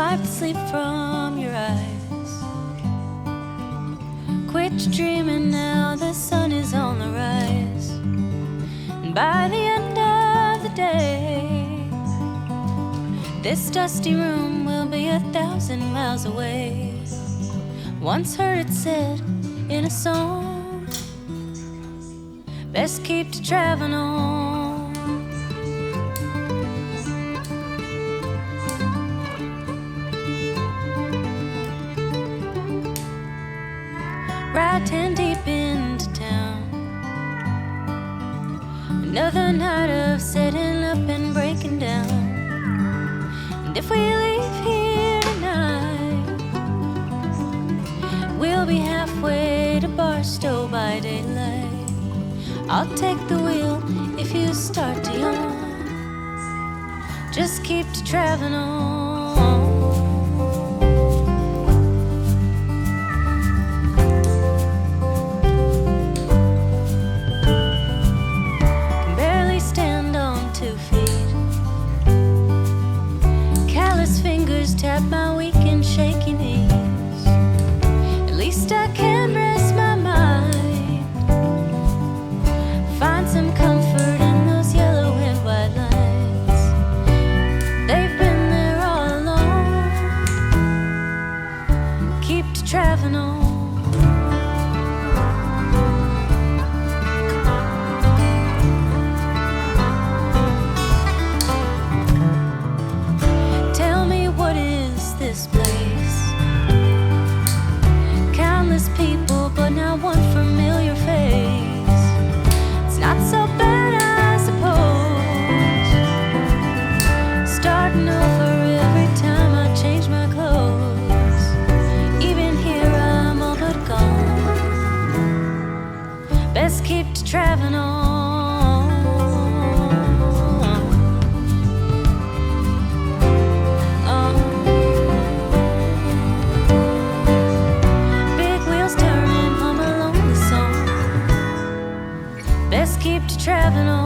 wipe the sleep from your eyes. Quit dreaming now, the sun is on the rise. And by the end of the day, this dusty room will be 1,000 miles away. Once heard it said in a song, best keep to traveling on. Ride 10 deep into town. Another night of setting up and breaking down. And if we leave here tonight, we'll be halfway to Barstow by daylight. I'll take the wheel if you start to yawn. Just keep to traveling on. Can barely stand on 2 feet. Callous fingers tap my weak and shaky knees. At least I can rest my mind. Find some comfort in those yellow and white lines. They've been there all along. Keep to traveling on. Tell me, what is this place? Countless people, but not one familiar face. It's not so bad, I suppose. Starting over every time I change my clothes. Even here I'm all but gone. Best keep to traveling on. Big wheels turning home a lonely song. Best keep to traveling on.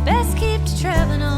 Best keep to traveling on.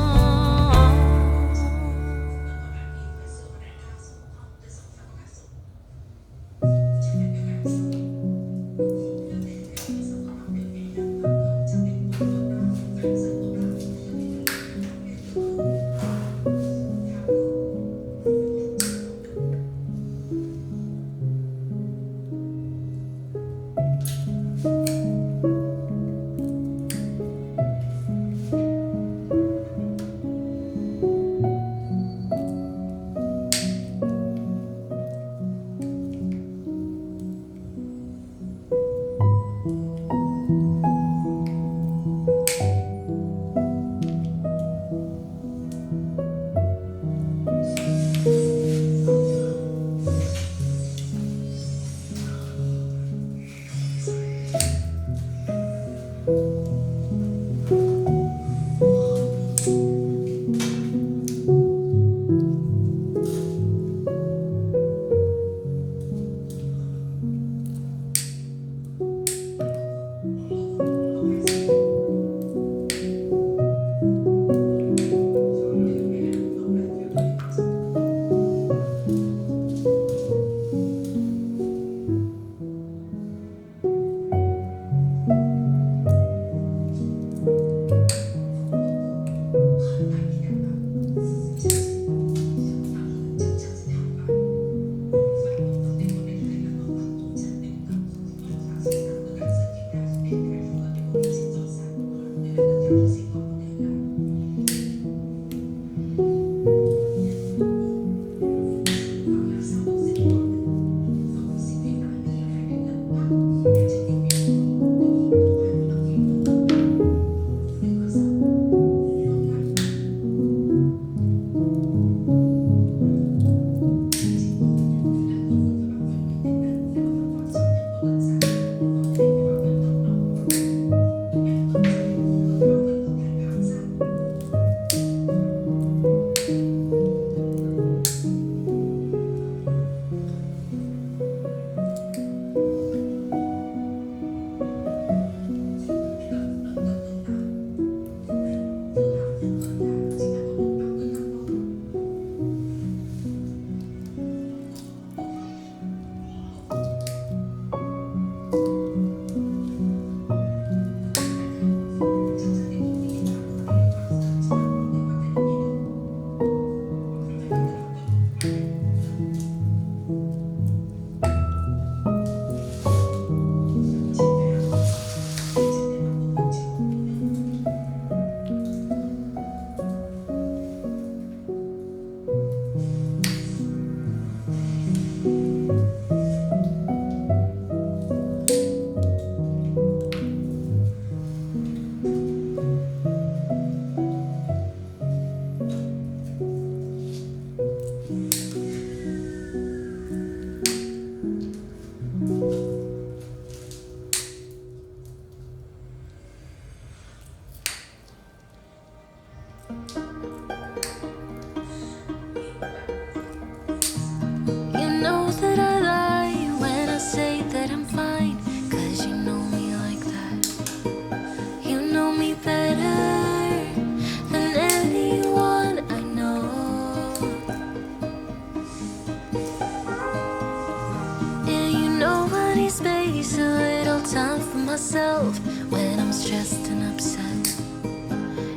need space, a little time for myself when I'm stressed and upset.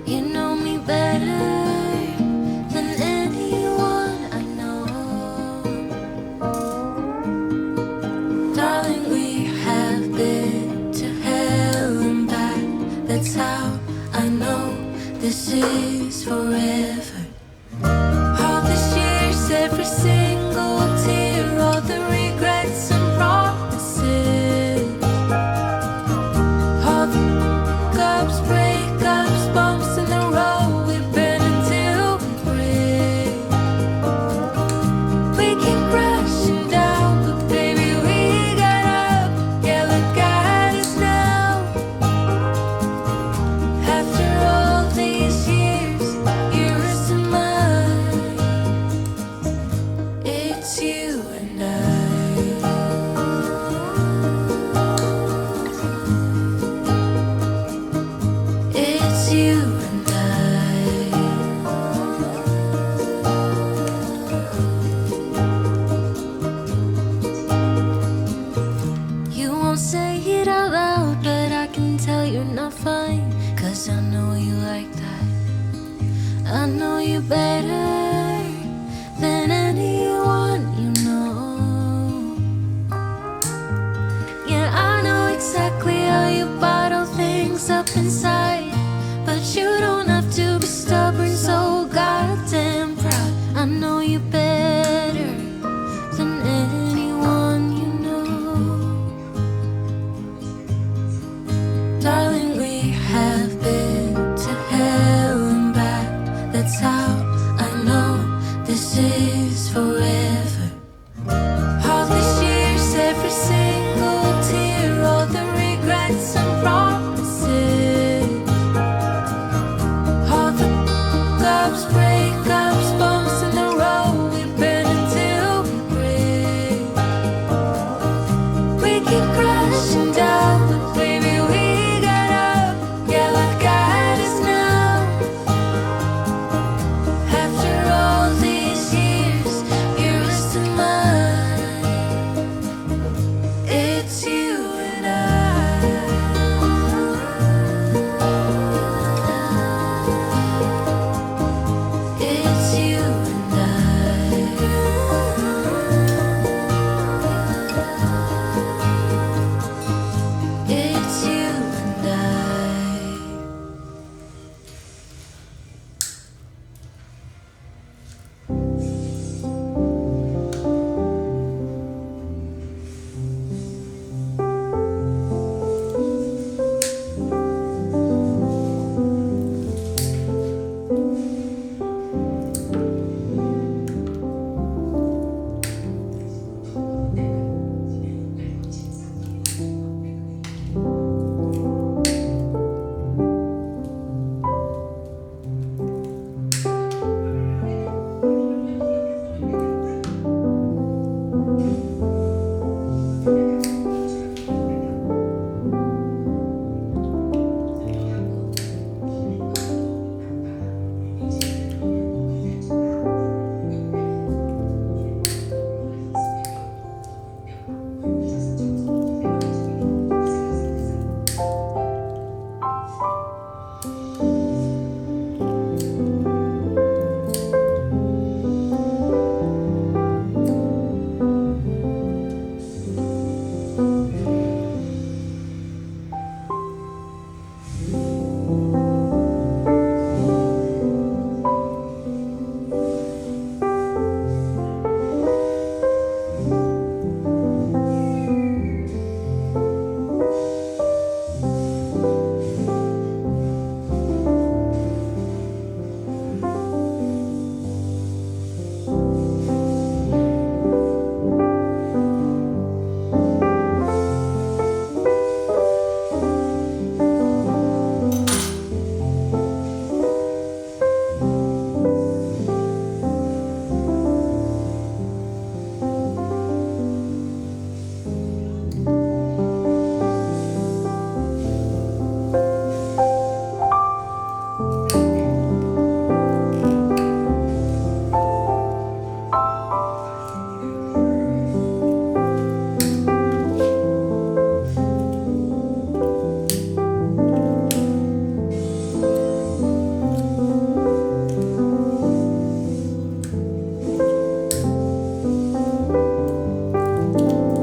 You know me better than anyone I know. Darling, we have been to hell and back. That's how I know this is forever. All these years, every single tear, all the regrets and promises, all the cups, breakups, bumps in the road, we've been until we break. We keep crashing down, but baby we got up. Yeah, look at us now. After all these years, yours and mine, it's you and I. It's you and I. You won't say it out loud, but I can tell you're not fine. 'Cause I know you like that. I know you better than anyone you know. Yeah, I know exactly how you bottle things up inside, but you don't have to be